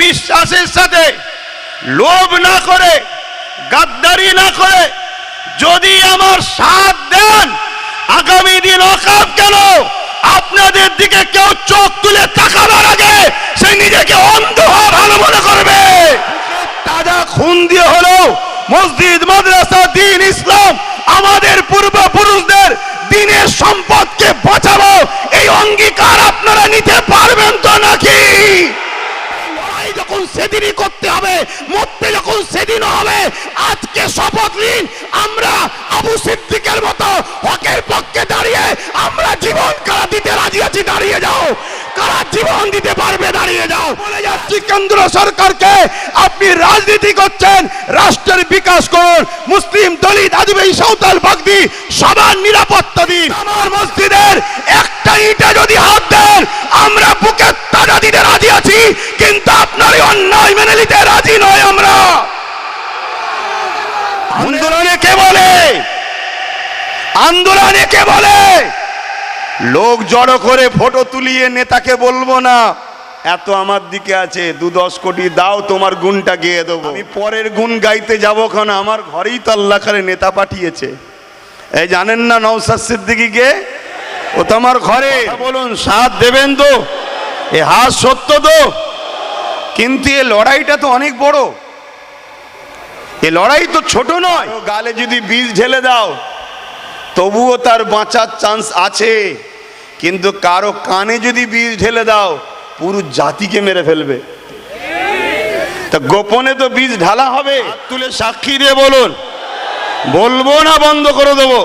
বিশ্বাসের সাথে লোভ না করে, গাদ্দারি না করে যদি আমার সাথ দেন, আগামী দিন ওয়াকফ কেন আপনাদের দিকে কেউ চোখ তুলে তাকাবার আগে সে নিজেকে অন্ধ হওয়া ভালো মনে করবে। তাজা খুন দিয়ে হলো মসজিদ, মাদ্রাসা, দ্বীন ইসলাম, আমাদের পূর্বপুরুষদের দ্বীনের সম্পদকে বাঁচাবো, এই অঙ্গীকার আপনারা নিতে পারবেন তো নাকি? লড়াই যখন সেদিনই করতে হবে, মরতে যখন সেদিনও হবে। আজকে শপথ নিন, আমরা আবু সিদ্দিকের মতো হকের পক্ষে দাঁড়িয়ে আমরা জীবন কারা দিতে রাজি আছি, দাঁড়িয়ে যাও। কারা জীবন দিতে পারবে দাঁড়িয়ে যাও। বলে যাচ্ছি কেন্দ্র সরকারকে, আপনি রাজনীতি করছেন, রাষ্ট্রের বিকাশ করুন, মুসলিম, দলিত, আদিবাসী, সাঁওতাল, বাগদি সবার নিরাপত্তা দিন। আমার মসজিদের একটা ইটে যদি হাত দেন আমরা বুকের তাজা দিতে রাজি আছি, কিন্তু আপনার অন্যায় মেনে নিতে রাজি নয় আমরা। আন্দোলনে কে বলে, আন্দোলনে কে বলে লোক জড়ো করে ফটো তুলিয়ে নেতাকে বলবো না এত আমার দিকে আছে, 2-10 কোটি দাও, তোমার গুণটা গেয়ে দেবো। আমি পরের গুণ গাইতে যাবো, কারণ আমার ঘরেই তো আল্লাহ করে নেতা পাঠিয়েছে। এই জানেন না নওশাদ সিদ্দিকীকে, ও তো আমার ঘরে। বলুন সাথ দেবেন তো? এ হাত সত্য তো? কিন্তু এ লড়াইটা তো অনেক বড়, এ লড়াই তো ছোট নয়। গালে যদি বিষ ঢেলে দাও তবুও তার বাঁচার চান্স আছে, কিন্তু কারো কানে যদি বিষ ঢেলে দাও পুরো জাতিকে মেরে ফেলবে। তা গোপনে তো বীজ ঢালা হবে। হাত তুলে সাক্ষী দিয়ে বলুন, বলবো না বন্ধ করে দেবো।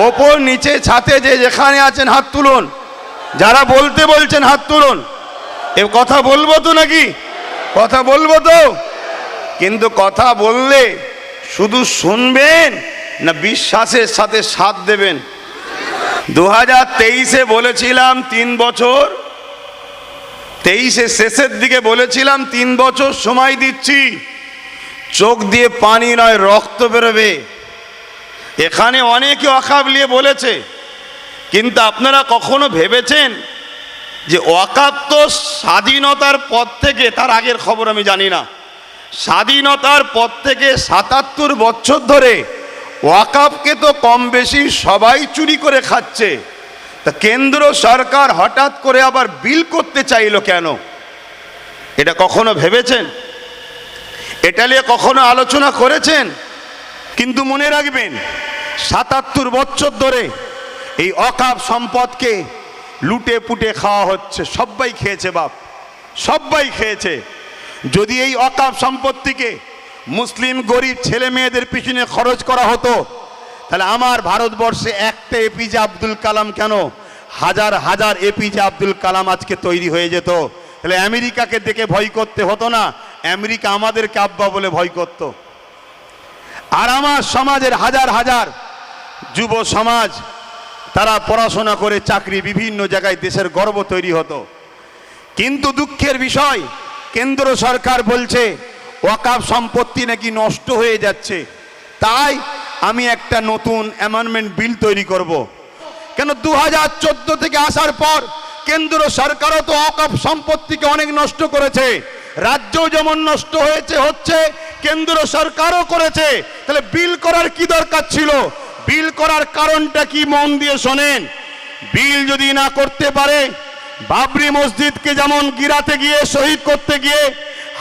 ওপর নিচে ছাতে যে যেখানে আছেন হাত তুলুন, যারা বলতে বলছেন হাত তুলুন। এ কথা বলবো তো নাকি? কথা বলবো তো, কিন্তু কথা বললে শুধু শুনবেন না বিশ্বাসের সাথে সাথ দেবেন? 2023-এ বলেছিলাম 3 বছর, 23-এর শেষের দিকে বলেছিলাম 3 বছর সময় দিচ্ছি, চোখ দিয়ে পানি নয় রক্ত বেরোবে। এখানে অনেকে ওয়াকফ নিয়ে বলেছে, কিন্তু আপনারা কখনো ভেবেছেন যে ওয়াকফ তো স্বাধীনতার পর থেকে, তার আগের খবর আমি জানি না, স্বাধীনতার পর থেকে 77 বছর ধরে ওয়াকফকে তো কম বেশি সবাই চুরি করে খাচ্ছে। তা কেন্দ্র সরকার হঠাৎ করে আবার বিল করতে চাইলো কেন? এটা কখনো ভেবেছেন? এটা নিয়ে কখনো আলোচনা করেছেন? কিন্তু মনে রাখবেন 77 বছর ধরে এই ওয়াকফ সম্পদকে লুটে পুটে খাওয়া হচ্ছে। সবাই খেয়েছে বাপ, সবাই খেয়েছে। যদি এই ওয়াকফ সম্পত্তিকে মুসলিম গরিব ছেলে মেয়েদের পিছনে খরচ করা হতো, তাহলে আমার ভারতবর্ষে একটা এপিজে আব্দুল কালাম কেন, হাজার হাজার এপিজে আব্দুল কালাম আজকে তৈরি হয়ে যেত। তাহলে আমেরিকাকে দেখে ভয় করতে হতো না, আমেরিকা আমাদেরকে আব্বা বলে ভয় করত। আর আমার সমাজের হাজার হাজার যুব সমাজ, তারা পড়াশোনা করে চাকরি, বিভিন্ন জায়গায় দেশের গর্ব তৈরি হতো। কিন্তু দুঃখের বিষয়, কেন্দ্র সরকার বলছে ওয়াকফ সম্পত্তি নাকি নষ্ট হয়ে যাচ্ছে, তাই আমি একটা নতুন অ্যামেন্ডমেন্ট বিল তৈরি করব। কেন 2014 থেকে আসার পর কেন্দ্র সরকারও তো ওয়াকফ সম্পত্তিকে অনেক নষ্ট করেছে, রাজ্যও যেমন নষ্ট হয়েছে হচ্ছে, কেন্দ্র সরকারও করেছে। তাহলে বিল করার কি দরকার ছিল? বিল করার কারণটা কি মন দিয়ে শোনেন। বিল যদি না করতে পারে, বাবরি মসজিদকে যেমন গিরাতে গিয়ে শহীদ করতে গিয়ে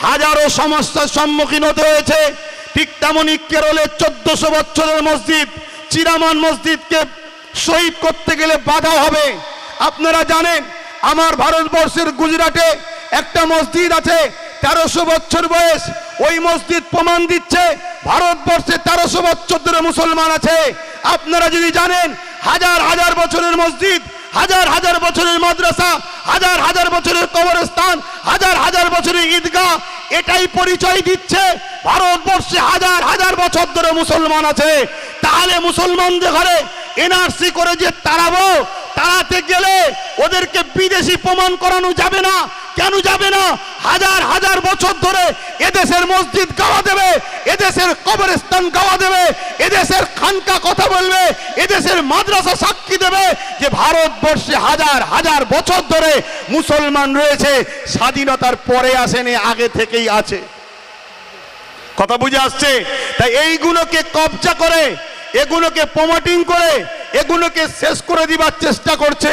হাজারো সমস্যার সম্মুখীন হতে হয়েছে, ঠিক তেমনই কেরলের 1400 বছরের মসজিদ চিরামান মসজিদকে শহীদ করতে গেলে বাধা হবে। আপনারা জানেন আমার ভারতবর্ষের গুজরাটে একটা মসজিদ আছে 1300 বছর বয়স, ওই মসজিদ প্রমাণ দিচ্ছে ভারতবর্ষে 1300 বছর ধরে মুসলমান আছে। আপনারা যদি জানেন হাজার হাজার বছরের মসজিদ, হাজার হাজার বছরের মাদ্রাসা, হাজার হাজার বছরের কবরস্থান, হাজার হাজার বছরের ঈদগাহ, এটাই পরিচয় দিচ্ছে ভারতবর্ষে হাজার হাজার বছর ধরে মুসলমান আছে। তাহলে মুসলমানদের ঘরে এনআরসি করে যে তাড়াতে গেলে ওদেরকে বিদেশি প্রমাণ করানো যাবে না। কেন যাবে না? হাজার হাজার বছর ধরে এদেশের মসজিদ গাওয়া দেবে, এদেশের কবরস্থান গাওয়া দেবে, এদেশের খানকা কথা বলবে, এদেশের মাদ্রাসা সাক্ষী দেবে যে ভারতবর্ষে হাজার হাজার বছর ধরে মুসলমান রয়েছে, স্বাধীনতার পরে আসেনি, আগে থেকেই আছে। কথা বুঝে আসছে? তাই এইগুলোকে কবজা করে, এগুলোকে প্রমোটিং করে, এগুলোকে শেষ করে দিবার চেষ্টা করছে।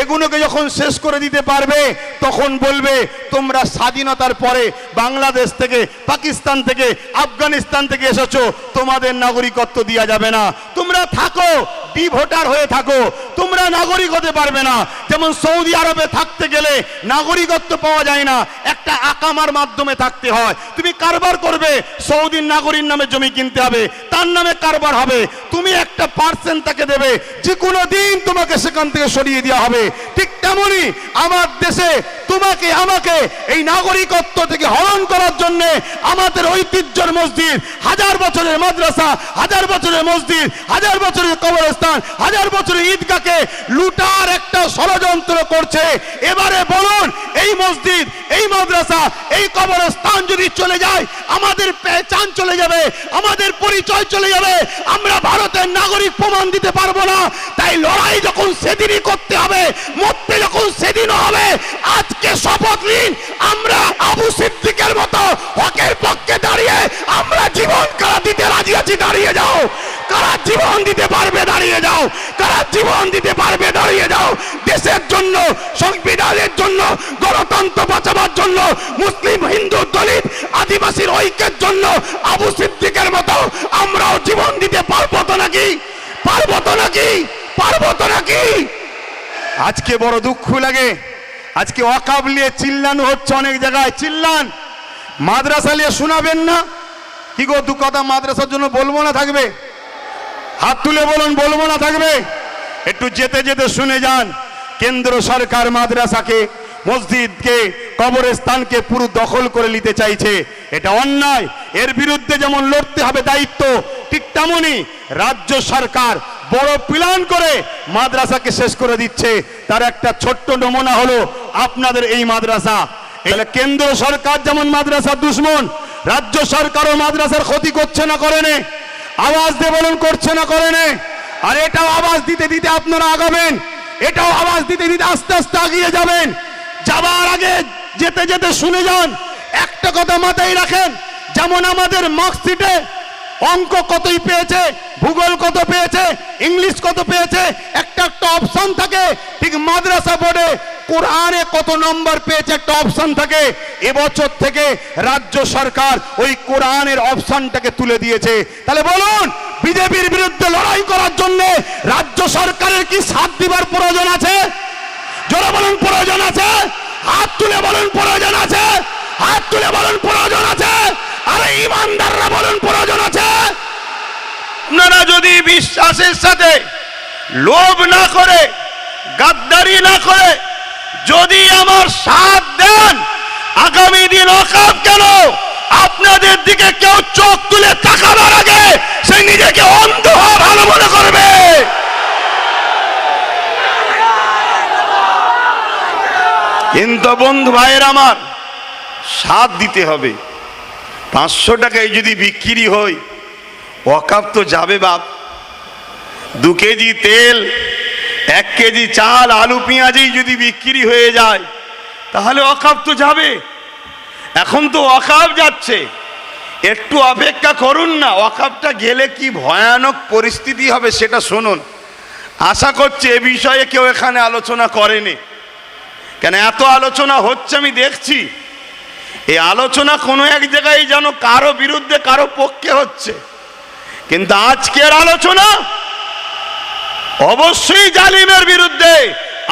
এগুলোকে যখন শেষ করে দিতে পারবে তখন বলবে তোমরা স্বাধীনতার পরে বাংলাদেশ থেকে, পাকিস্তান থেকে, আফগানিস্তান থেকে এসেছো, তোমাদের নাগরিকত্ব দেওয়া যাবে না, তোমরা থাকো, ডি ভোটার হয়ে থাকো, তোমরা নাগরিক হতে পারবে না। যেমন সৌদি আরবে থাকতে গেলে নাগরিকত্ব পাওয়া যায় না, একটা আকামার মাধ্যমে থাকতে হয়। তুমি কারবার করবে, সৌদির নাগরিক নামে জমি কিনতে হবে, তার নামে কারবার হবে, তুমি একটা পার্সেন্ট তাকে দেবে, যে কোনো দিন তোমাকে সেখান থেকে সরিয়ে দেওয়া হবে। ঠিক তেমনি আমার দেশে তোমাকে আমাকে এই নাগরিকত্ব থেকে হরণ করার জন্য আমাদের ঐতিহ্যের মসজিদ, হাজার বছরের মাদ্রাসা, হাজার বছরের মসজিদ, হাজার বছরের কবরস্থান, হাজার বছরের ঈদগাহকে লুটার একটা ষড়যন্ত্র করছে। এবারে বলুন, এই মসজিদ, এই মাদ্রাসা, এই কবরস্থান যদি চলে যায়, আমাদের পেহচান চলে যাবে, আমাদের পরিচয় চলে যাবে, আমরা ভারতের নাগরিক প্রমাণ দিতে পারবো না। তাই লড়াই যখন সেদিনই করতে হবে, মরতে যখন সেদিনও হবে। আজকে শপথ নিন, আমরা আবু সিদ্দিকের মতো হকের পক্ষে দাঁড়িয়ে আমরা জীবন কারা দিতে রাজি আছি, দাঁড়িয়ে যাও। কারা জীবন দিতে পারবে দাঁড়িয়ে যাও, কারা জীবন দিতে পারবে দাঁড়িয়ে যাও। দেশের জন্য, সংবিধানের জন্য, গণতন্ত্র বাঁচাবার জন্য, মুসলিম, হিন্দু, দলিত, আদিবাসীর ঐক্যের জন্য আবু সিদ্দিকের মতো আমরাও জীবন দিতে পারবো তো নাকি? পারবো তো নাকি? পারবো তো নাকি? আজকে বড় দুঃখ লাগে, আজকে ওয়াকাব নিয়ে চিল্লানো হচ্ছে অনেক জায়গায়, চিল্লান। মাদ্রাসা নিয়ে শোনাবেন না কি গো? দু কথা মাদ্রাসার জন্য বলবো না থাকবে? হাত তুলে বলুন, বলবো না থাকবে? একটু যেতে যেতে শুনে যান। কেন্দ্র সরকার মাদ্রাসাকে, মসজিদকে, কবরস্থানকে পুরো দখল করে নিতে চাইছে, এটা অন্যায়। এর বিরুদ্ধে যেমন লড়তে হবে দায়িত্ব, ঠিক তেমনি রাজ্য সরকার বড় প্ল্যান করে মাদ্রাসাকে শেষ করে দিচ্ছে। তার একটা ছোট্ট নমুনা হলো আপনাদের এই মাদ্রাসা। কেন্দ্র সরকার যেমন মাদ্রাসা দুশ্মন, রাজ্য সরকারও মাদ্রাসার ক্ষতি করছে না, করে নে? আওয়াজ দিয়ে বলুন, করছে না, করে নে? আর এটাও আওয়াজ দিতে দিতে আপনারা আগাবেন, এটাও আওয়াজ দিতে দিতে আস্তে আস্তে এগিয়ে যাবেন। যাবার আগে যেতে যেতে শুনে যান, একটা কথা মাথায় রাখেন, যেমন আমাদের মার্কশিটে অঙ্ক কতই পেয়েছে, ভূগোল কত পেয়েছে, ইংলিশ কত পেয়েছে, একটা একটা অপশন থাকে, ঠিক মাদ্রাসা বোর্ডে কোরআনে কত নম্বর পেয়েছে একটা অপশন থাকে। এবছর থেকে রাজ্য সরকার ওই কোরআনের অপশনটাকে তুলে দিয়েছে। তাহলে বলুন, বিজেপির বিরুদ্ধে লড়াই করার জন্য রাজ্য সরকারের কি সাথ দিবার প্রয়োজন আছে? জোরে বলুন, প্রয়োজন আছে? হাত তুলে বলুন, প্রয়োজন আছে? হাত তুলে বলুন, প্রয়োজন আছে? আরে ইমানদাররা বলুন, প্রয়োজন আছে? আপনারা যদি বিশ্বাসের সাথে, লোভ না করে, গাদ্দারি না করে যদি আমার সাথ দেন, আগামী দিন ওয়াকাফ কেন আপনাদের দিকে কেউ চোখ তুলে তাকাবার আগে সে নিজেকে অন্ধ হওয়া ভালো মনে করবে। কিন্তু বন্ধু ভাইয়ের আমার, সাথ দিতে হবে। 500 টাকায় যদি বিক্রি হয়, ওয়াকাফ তো যাবে বাপ। 2 কেজি তেল, 1 কেজি চাল, আলু পেঁয়াজই যদি বিক্রি হয়ে যায়, তাহলে ওয়াকাফ তো যাবে। এখন তো ওয়াকাফ যাচ্ছে, একটু অপেক্ষা করুন না, ওয়াকাফটা গেলে কি ভয়ানক পরিস্থিতি হবে সেটা শুনুন। আশা করছি এ বিষয়ে কেউ এখানে আলোচনা করেনি, কেন এত আলোচনা হচ্ছে আমি দেখছি। এই আলোচনা কোনো এক জায়গায় যেন কারো বিরুদ্ধে কারো পক্ষে হচ্ছে, কিন্তু আজকের আলোচনা অবশ্যই জালিমের বিরুদ্ধে,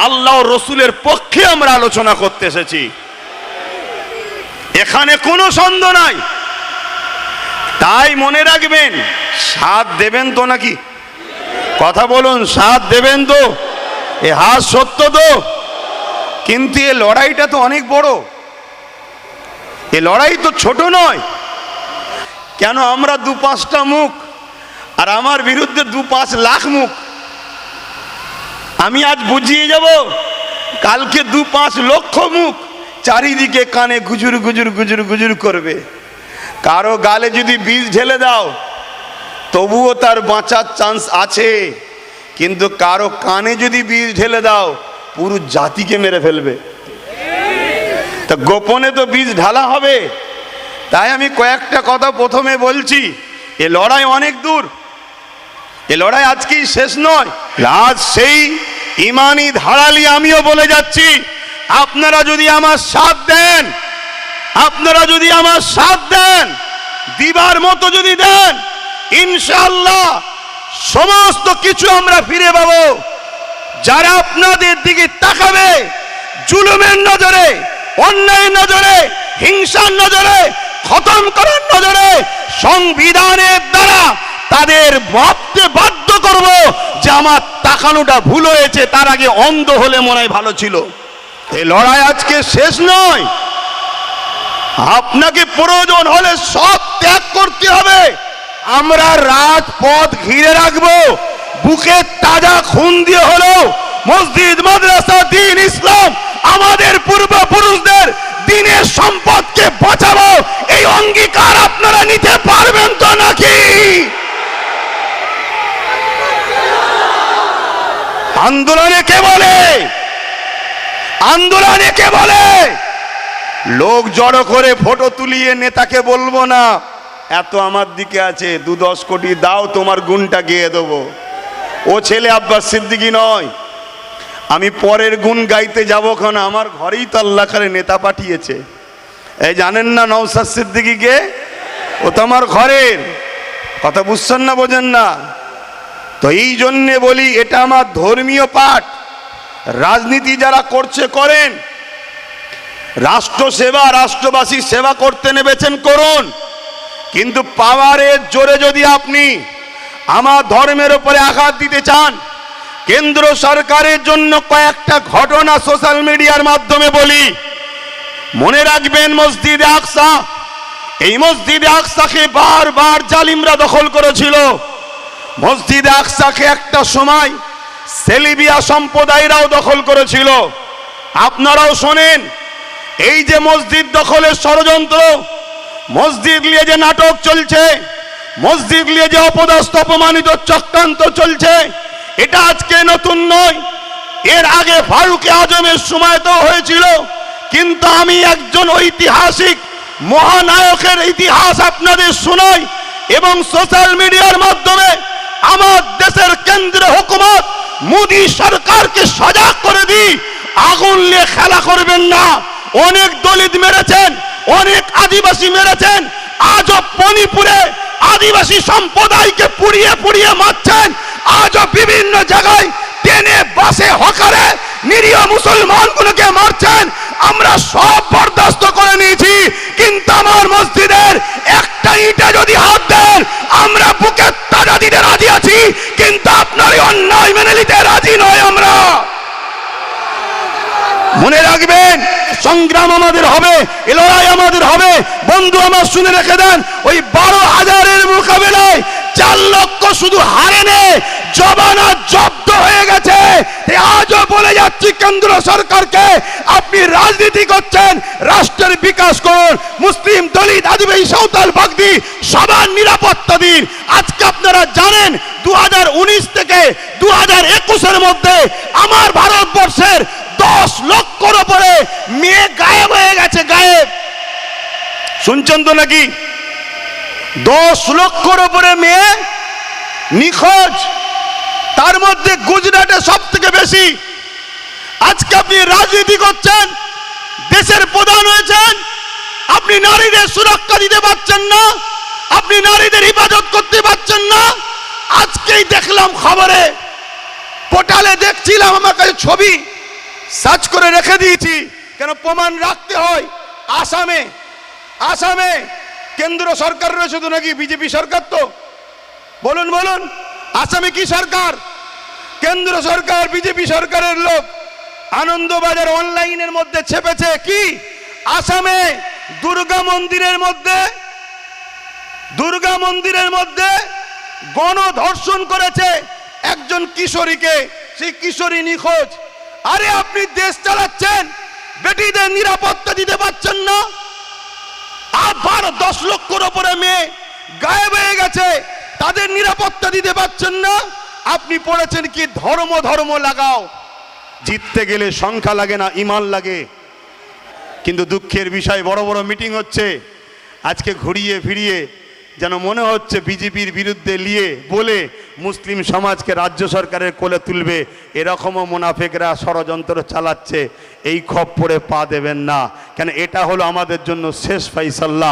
আল্লাহ রসুলের পক্ষে আমরা আলোচনা করতে এসেছি, এখানে কোনো সন্দেহ নাই। তাই মনে রাখবেন, সাথ দেবেন তো নাকি? কথা বলুন, সাথ দেবেন তো? এ হাত সত্য তো? কিন্তু এ লড়াইটা তো অনেক বড়, এ লড়াই তো ছোট নয়। কেন আমরা 2-5টা মুখ, আর আমার বিরুদ্ধে 2-5 লাখ মুখ। আমি আজ বুঝিয়ে যাব, কালকে 2-5 লক্ষ মুখ, চারিদিকে কানে গুজুর গুজুর গুজুর গুজুর করবে। কারো গালে যদি বিষ ঢেলে দাও তবুও তার বাঁচার চান্স আছে, কিন্তু কারো কানে যদি বিষ ঢেলে দাও পুরো জাতিকে মেরে ফেলবে। তা গোপনে তো বীজ ঢালা হবে। তাই আমি কয়েকটা কথা প্রথমে বলছি, এ লড়াই অনেক দূর, এ লড়াই আজকেই শেষ নয়। আজ সেই ইমানি ধারালি আমিও বলে যাচ্ছি, আপনারা যদি আমার সাথ দেন, আপনারা যদি আমার সাথ দেন, দিবার মতো যদি দেন, ইনশাআল্লাহ সমস্ত কিছু আমরা ফিরে পাবো। যারা আপনাদের দিকে তাকাবে জুলুমের নজরে, অন্যায় নজরে, হিংসার নজরে, খতম করার নজরে, সংবিধানের দ্বারা তাদের ভাবতে বাধ্য করব যে আমার তাকানোটা ভুল হয়েছে, তার আগে অন্ধ হলে মনে হয় ভালো ছিল। এই লড়াই আজকে শেষ নয়। আপনাকে প্রয়োজন হলে সব ত্যাগ করতে হবে। আমরা রাজপথ ঘিরে রাখবো, বুকে তাজা খুন দিয়ে হলো মসজিদ, মাদ্রাসা, দ্বীন, ইসলাম, আমাদের পূর্বপুরুষদের দ্বীনের সম্পদকে বাঁচাবো। এই অঙ্গীকার আপনারা নিতে পারবেন তো নাকি? আন্দোলনে কে বলে? আন্দোলনে কে বলে? লোক জড়ো করে ফটো তুলিয়ে নেতাকে বলবো না এত আমার দিকে আছে, 2-10 কোটি দাও, তোমার গুণটা গেয়ে দেবো। ও ছেলে আব্বাস সিদ্দিকী নয়। আমি পরের গুণ গাইতে যাবো, কারণ আমার ঘরেই তো আল্লাহ খালি নেতা পাঠিয়েছে। এই জানেন না নওশাদ সিদ্দিকীকে? ও তো আমার ঘরের। কথা বুঝছেন না, বোঝেন না? তো এই জন্যে বলি এটা আমার ধর্মীয় পাঠ। রাজনীতি যারা করছে করেন, রাষ্ট্র সেবা, রাষ্ট্রবাসীর সেবা করতে নেমেছেন করুন, কিন্তু পাওয়ারের জোরে যদি আপনি আমার ধর্মের উপরে আঘাত দিতে চান, কেন্দ্র সরকারের জন্য কয়েকটা ঘটনা সোশ্যাল মিডিয়ার মাধ্যমে বলি। মনে রাখবেন মসজিদে আকসা, এই মসজিদে আকসাকে বারবার জালিমরা দখল করেছিল। মসজিদে আকসাকে একটা সময় সেলিবিয়া সম্প্রদায়রাও দখল করেছিল। আপনারাও শোনেন, এই যে মসজিদ দখলের ষড়যন্ত্র, মসজিদ নিয়ে যে নাটক চলছে, মসজিদ নিয়ে যে অপদস্থ অপমানিত চক্রান্ত চলছে, এটা আজকে নতুন নয়। এর আগে ফারুকে আজমের সময় তো হয়েছিল, কিন্তু আমি একজন ঐতিহাসিক মহানায়কের ইতিহাস আপনাদের শোনাই এবং সোশ্যাল মিডিয়ার মাধ্যমে আমার দেশের কেন্দ্রীয় হুকুমত মোদী সরকারকে সজাগ করে দিই, আগুন নিয়ে খেলা করবেন না। অনেক দলিত মেরেছেন, অনেক আদিবাসী মেরেছেন, আজও মণিপুরে আদিবাসী সম্প্রদায়কে পুড়িয়ে পুড়িয়ে মারছেন। আজও বিভিন্ন জায়গায় ট্রেনে, বাসে, হকারে নিরীহ মুসলমানগুলোকে মারছেন। আমরা সব বরদাস্ত করে নিয়েছি, কিন্তু আমার মসজিদের একটা ইটে যদি হাত দেন আমরা বুকে তাজা দিতে রাজি আছি, কিন্তু আপনার অন্যায় মেনে নিতে রাজি নয় আমরা। মনে রাখবেন, সংগ্রাম আমাদের হবে, এ লড়াই আমাদের হবে। বন্ধু আমার শুনে রেখে দেন, ওই 12,000-এর মোকাবেলায় 4 লক্ষ শুধু হারেনে, জবানা জব্দ হয়ে গেছে। আজও বলে যাচ্ছি কেন্দ্র সরকারকে, আপনি রাজনীতি করছেন, রাষ্ট্রের বিকাশ করুন। মুসলিম, দলিত, আদিবাসী, সাঁওতাল, বাগদি সবার নিরাপত্তা দিন। আজকে আপনারা জানেন 2019 থেকে 2021-এর মধ্যে আমার ভারতবর্ষের 10 লক্ষর উপরে মেয়ে গায়েব হয়ে গেছে। গায়েব শুনছেন তো নাকি? 10 লক্ষর উপরে মেয়ে নিখোঁজ, তার মধ্যে গুজরাটে সব থেকে বেশি। আজকে আপনি রাজনীতি করছেন, দেশের প্রধান হয়েছেন, আপনি নারীদের সুরক্ষা দিতে পারছেন না, আপনি নারীদের হিফাজত করতে পারছেন না। আজকেই দেখলাম খবরে, পোর্টালে দেখছিলাম, আমার কাছে ছবি সার্চ করে রেখে দিয়েছি, কেন প্রমাণ রাখতে হয়। আসামে কেন্দ্র সরকার রয়েছে তো নাকি বিজেপি সরকার? তো বলুন বলুন, আসামে কি সরকার? কেন্দ্র সরকার, বিজেপি সরকারের লোক। আনন্দবাজার অনলাইনের মধ্যে ছেপেছে কি, আসামে দুর্গা মন্দিরের মধ্যে গণধর্ষণ করেছে একজন কিশোরীকে, সেই কিশোরী নিখোঁজ। আরে আপনি দেশ চালাচ্ছেন, বেটিদের নিরাপত্তা দিতে পারছেন না। আবার 10 লক্ষর উপরে মেয়ে গায়েব হয়ে গেছে, তাদের নিরাপত্তা দিতে পারছেন না। আপনি পড়েছেন কি ধর্ম ধর্ম লাগাও। জিততে গেলে সংখ্যা লাগে না, ইমান লাগে। কিন্তু দুঃখের বিষয়, বড় বড় মিটিং হচ্ছে, আজকে ঘুরিয়ে ফিরিয়ে যেন মনে হচ্ছে বিজেপির বিরুদ্ধে নিয়ে বলে মুসলিম সমাজকে রাজ্য সরকারের কোলে তুলবে। এরকমও মুনাফেকরা ষড়যন্ত্র চালাচ্ছে। এই খপ্পরে পা দেবেন না, কেন এটা হলো আমাদের জন্য শেষ ফাইসাল্লা।